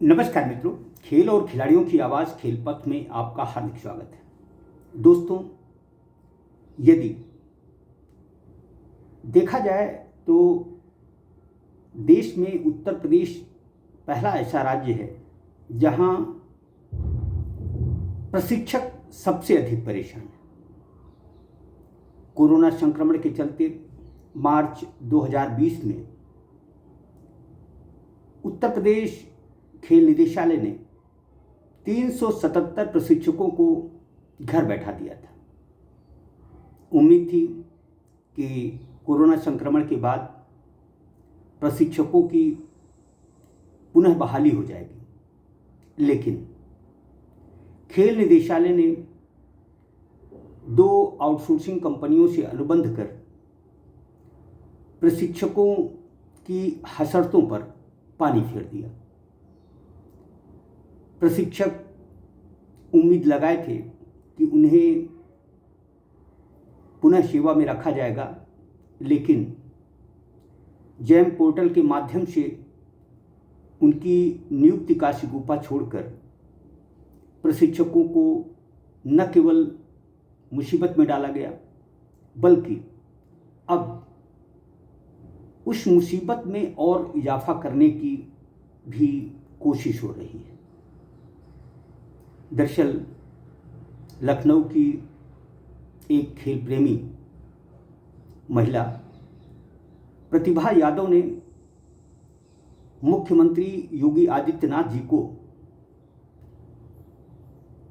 नमस्कार मित्रों, खेल और खिलाड़ियों की आवाज़ खेल पथ में आपका हार्दिक स्वागत है। दोस्तों, यदि देखा जाए तो देश में उत्तर प्रदेश पहला ऐसा राज्य है जहां प्रशिक्षक सबसे अधिक परेशान है। कोरोना संक्रमण के चलते मार्च 2020 में उत्तर प्रदेश खेल निदेशालय ने 377 प्रशिक्षकों को घर बैठा दिया था। उम्मीद थी कि कोरोना संक्रमण के बाद प्रशिक्षकों की पुनः बहाली हो जाएगी, लेकिन खेल निदेशालय ने 2 आउटसोर्सिंग कंपनियों से अनुबंध कर प्रशिक्षकों की हसरतों पर पानी फेर दिया। प्रशिक्षक उम्मीद लगाए थे कि उन्हें पुनः सेवा में रखा जाएगा, लेकिन जैम पोर्टल के माध्यम से उनकी नियुक्ति का शिकूफा छोड़कर प्रशिक्षकों को न केवल मुसीबत में डाला गया, बल्कि अब उस मुसीबत में और इजाफा करने की भी कोशिश हो रही है। दरअसल लखनऊ की एक खेल प्रेमी महिला प्रतिभा यादव ने मुख्यमंत्री योगी आदित्यनाथ जी को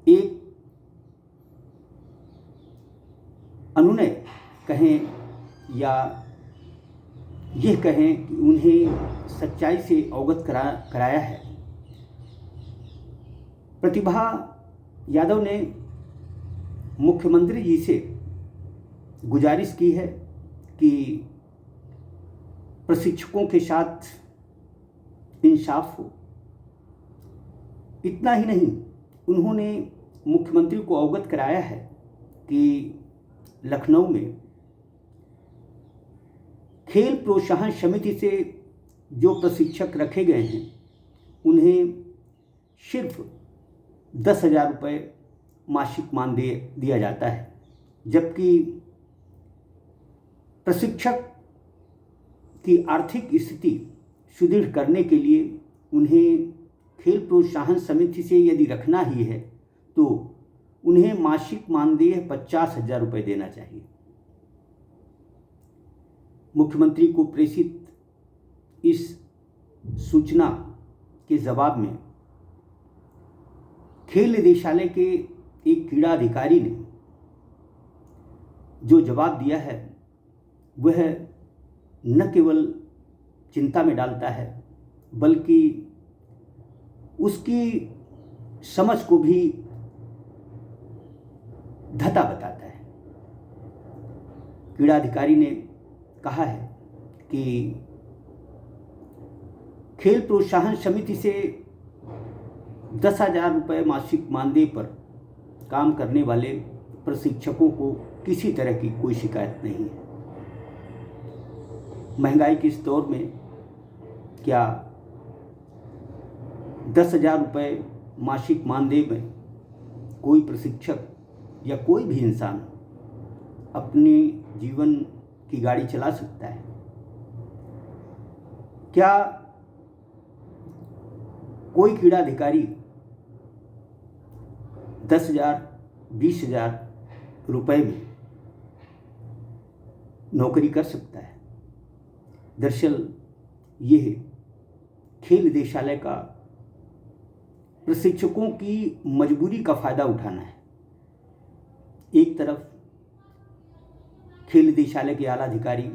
एक अनुनय कहें या यह कहें कि उन्हें सच्चाई से अवगत कराया है। प्रतिभा यादव ने मुख्यमंत्री जी से गुजारिश की है कि प्रशिक्षकों के साथ इंसाफ हो। इतना ही नहीं, उन्होंने मुख्यमंत्री को अवगत कराया है कि लखनऊ में खेल प्रोत्साहन समिति से जो प्रशिक्षक रखे गए हैं उन्हें सिर्फ 10,000 रुपये मासिक मानदेय दिया जाता है, जबकि प्रशिक्षक की आर्थिक स्थिति सुदृढ़ करने के लिए उन्हें खेल प्रोत्साहन समिति से यदि रखना ही है तो उन्हें मासिक मानदेय 50,000 रुपये देना चाहिए। मुख्यमंत्री को प्रेषित इस सूचना के जवाब में खेल निदेशालय के एक क्रीड़ा अधिकारी ने जो जवाब दिया है वह न केवल चिंता में डालता है, बल्कि उसकी समझ को भी धता बताता है। क्रीड़ा अधिकारी ने कहा है कि खेल प्रोत्साहन समिति से 10,000 रुपये मासिक मानदेय पर काम करने वाले प्रशिक्षकों को किसी तरह की कोई शिकायत नहीं है। महंगाई के इस दौर में क्या 10,000 रुपये मासिक मानदेय में कोई प्रशिक्षक या कोई भी इंसान अपने जीवन की गाड़ी चला सकता है? क्या कोई क्रीड़ा अधिकारी 10,000 20,000 रुपये में नौकरी कर सकता है? दरअसल यह खेल निदेशालय का प्रशिक्षकों की मजबूरी का फायदा उठाना है। एक तरफ खेल निदेशालय के आला अधिकारी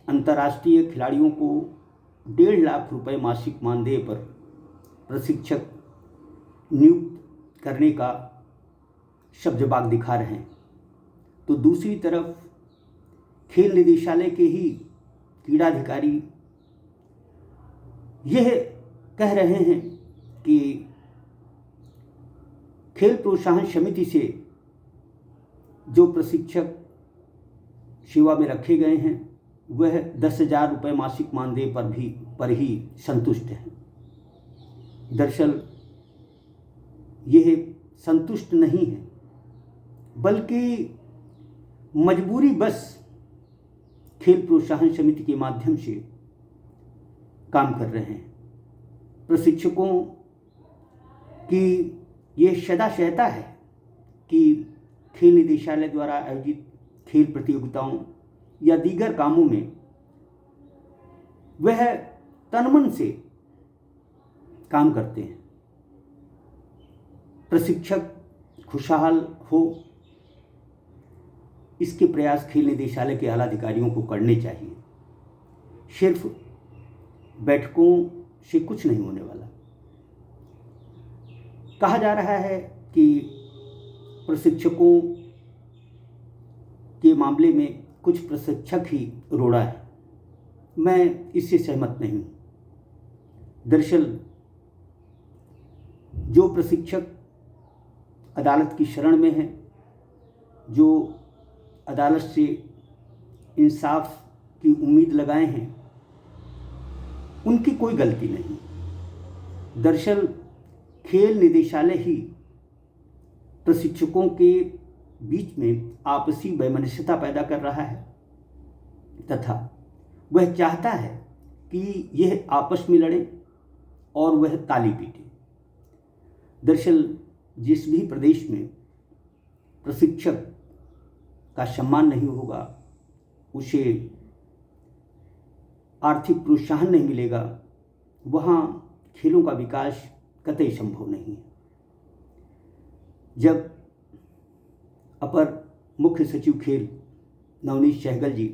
अंतर्राष्ट्रीय खिलाड़ियों को 1.5 लाख रुपए मासिक मानदेय पर प्रशिक्षक नियुक्त करने का शब्दबाग दिखा रहे हैं, तो दूसरी तरफ खेल निदेशालय के ही क्रीड़ा अधिकारी यह कह रहे हैं कि खेल प्रोत्साहन समिति से जो प्रशिक्षक सेवा में रखे गए हैं वह 10,000 रुपये मासिक मानदेय पर ही संतुष्ट हैं। दरअसल यह संतुष्ट नहीं है, बल्कि मजबूरी बस खेल प्रोत्साहन समिति के माध्यम से काम कर रहे हैं। प्रशिक्षकों की ये सदा सहता है कि खेल निदेशालय द्वारा आयोजित खेल प्रतियोगिताओं या दीगर कामों में वह तनमन से काम करते हैं। प्रशिक्षक खुशहाल हो, इसके प्रयास खेल निदेशालय के आला अधिकारियों को करने चाहिए। सिर्फ बैठकों से कुछ नहीं होने वाला। कहा जा रहा है कि प्रशिक्षकों के मामले में कुछ प्रशिक्षक ही रोड़ा है। मैं इससे सहमत नहीं हूँ। दरअसल जो प्रशिक्षक अदालत की शरण में हैं, जो अदालत से इंसाफ की उम्मीद लगाए हैं, उनकी कोई गलती नहीं। दरअसल खेल निदेशालय ही प्रशिक्षकों के बीच में आपसी वैमनस्यता पैदा कर रहा है तथा वह चाहता है कि यह आपस में लड़े और वह ताली पीटे। दरअसल जिस भी प्रदेश में प्रशिक्षक का सम्मान नहीं होगा, उसे आर्थिक प्रोत्साहन नहीं मिलेगा, वहाँ खेलों का विकास कतई संभव नहीं है। जब अपर मुख्य सचिव खेल नवनीत सहगल जी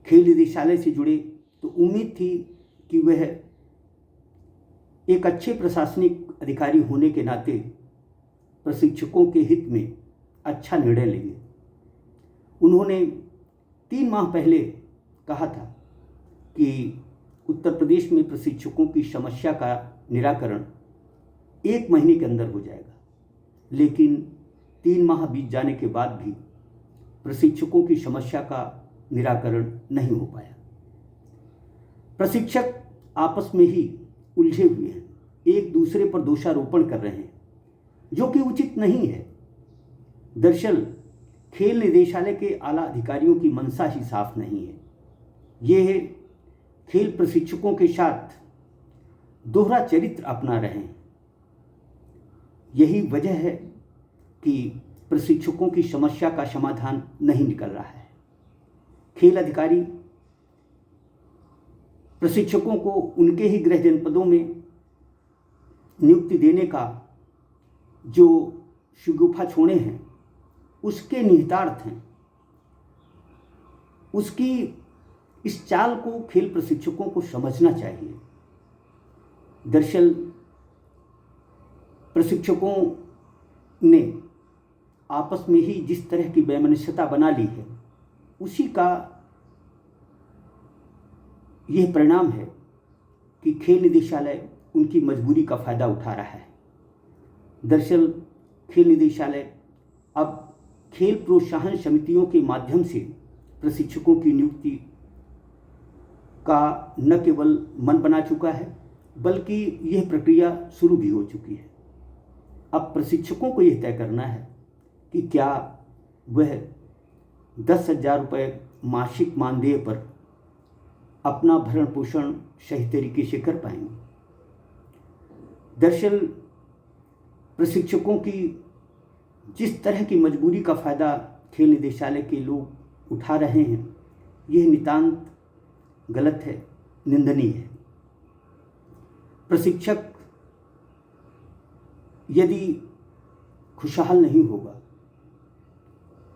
खेल निदेशालय से जुड़े तो उम्मीद थी कि वह एक अच्छे प्रशासनिक अधिकारी होने के नाते प्रशिक्षकों के हित में अच्छा निर्णय लेंगे। उन्होंने 3 माह पहले कहा था कि उत्तर प्रदेश में प्रशिक्षकों की समस्या का निराकरण 1 महीने के अंदर हो जाएगा, लेकिन 3 माह बीत जाने के बाद भी प्रशिक्षकों की समस्या का निराकरण नहीं हो पाया। प्रशिक्षक आपस में ही उलझे हुए हैं, एक दूसरे पर दोषारोपण कर रहे हैं, जो कि उचित नहीं है। दरअसल खेल निदेशालय के आला अधिकारियों की मंशा ही साफ नहीं है। ये खेल प्रशिक्षकों के साथ दोहरा चरित्र अपना रहे हैं। यही वजह है कि प्रशिक्षकों की समस्या का समाधान नहीं निकल रहा है। खेल अधिकारी प्रशिक्षकों को उनके ही गृह जनपदों में नियुक्ति देने का जो शगुफा छोड़े हैं, उसके निहितार्थ हैं। उसकी इस चाल को खेल प्रशिक्षकों को समझना चाहिए। दरअसल प्रशिक्षकों ने आपस में ही जिस तरह की वैमनस्यता बना ली है, उसी का यह परिणाम है कि खेल निदेशालय उनकी मजबूरी का फायदा उठा रहा है। दरअसल खेल निदेशालय अब खेल प्रोत्साहन समितियों के माध्यम से प्रशिक्षकों की नियुक्ति का न केवल मन बना चुका है, बल्कि यह प्रक्रिया शुरू भी हो चुकी है। अब प्रशिक्षकों को यह तय करना है कि क्या वह 10,000 रुपये मासिक मानदेय पर अपना भरण पोषण सही तरीके से कर पाएंगे। दरअसल प्रशिक्षकों की जिस तरह की मजबूरी का फ़ायदा खेल निदेशालय के लोग उठा रहे हैं, यह नितांत गलत है, निंदनीय है। प्रशिक्षक यदि खुशहाल नहीं होगा,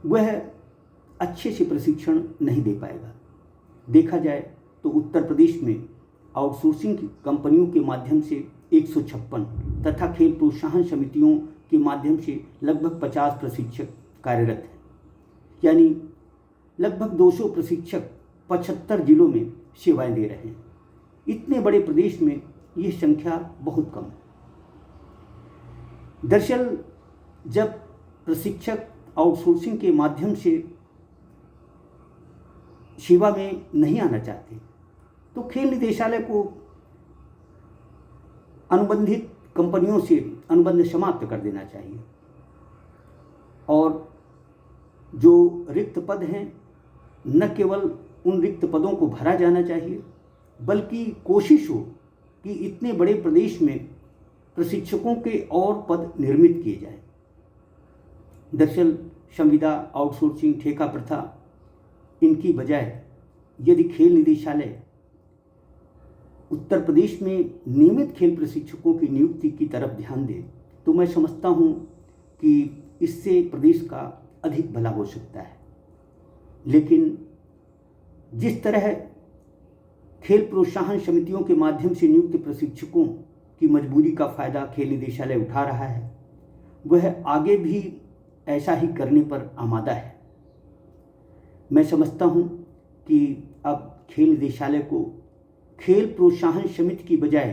वह अच्छे से प्रशिक्षण नहीं दे पाएगा। देखा जाए तो उत्तर प्रदेश में आउटसोर्सिंग की कंपनियों के माध्यम से 156 तथा खेल प्रोत्साहन समितियों के माध्यम से लगभग 50 प्रशिक्षक कार्यरत हैं। यानी लगभग 200 प्रशिक्षक 75 जिलों में सेवाएं दे रहे हैं। इतने बड़े प्रदेश में ये संख्या बहुत कम है। दरअसल जब प्रशिक्षक आउटसोर्सिंग के माध्यम से सेवा में नहीं आना चाहते, तो खेल निदेशालय को अनुबंधित कंपनियों से अनुबंध समाप्त कर देना चाहिए और जो रिक्त पद हैं न केवल उन रिक्त पदों को भरा जाना चाहिए बल्कि कोशिश हो कि इतने बड़े प्रदेश में प्रशिक्षकों के और पद निर्मित किए जाएं। दरअसल संविदा, आउटसोर्सिंग, ठेका प्रथा, इनकी बजाय यदि खेल निदेशालय उत्तर प्रदेश में नियमित खेल प्रशिक्षकों की नियुक्ति की तरफ ध्यान दे तो मैं समझता हूं कि इससे प्रदेश का अधिक भला हो सकता है। लेकिन जिस तरह खेल प्रोत्साहन समितियों के माध्यम से नियुक्त प्रशिक्षकों की मजबूरी का फायदा खेल निदेशालय उठा रहा है, वह आगे भी ऐसा ही करने पर आमादा है। मैं समझता हूं कि अब खेल निदेशालय को खेल प्रोत्साहन समिति की बजाय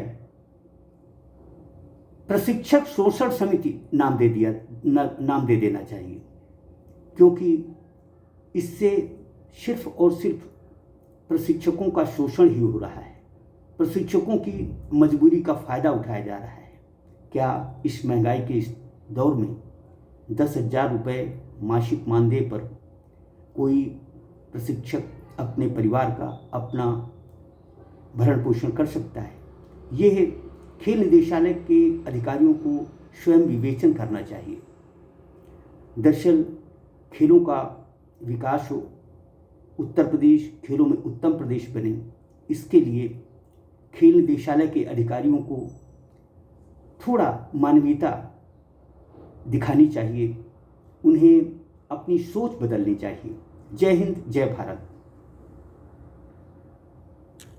प्रशिक्षक शोषण समिति नाम दे देना चाहिए, क्योंकि इससे सिर्फ और सिर्फ प्रशिक्षकों का शोषण ही हो रहा है, प्रशिक्षकों की मजबूरी का फायदा उठाया जा रहा है। क्या इस महंगाई के इस दौर में 10,000 रुपये मासिक मानदेय पर कोई प्रशिक्षक अपने परिवार का अपना भरण पोषण कर सकता है? यह खेल निदेशालय के अधिकारियों को स्वयं विवेचन करना चाहिए। दरअसल खेलों का विकास हो, उत्तर प्रदेश खेलों में उत्तम प्रदेश बने, इसके लिए खेल निदेशालय के अधिकारियों को थोड़ा मानवीयता दिखानी चाहिए, उन्हें अपनी सोच बदलनी चाहिए। जय हिंद, जय भारत।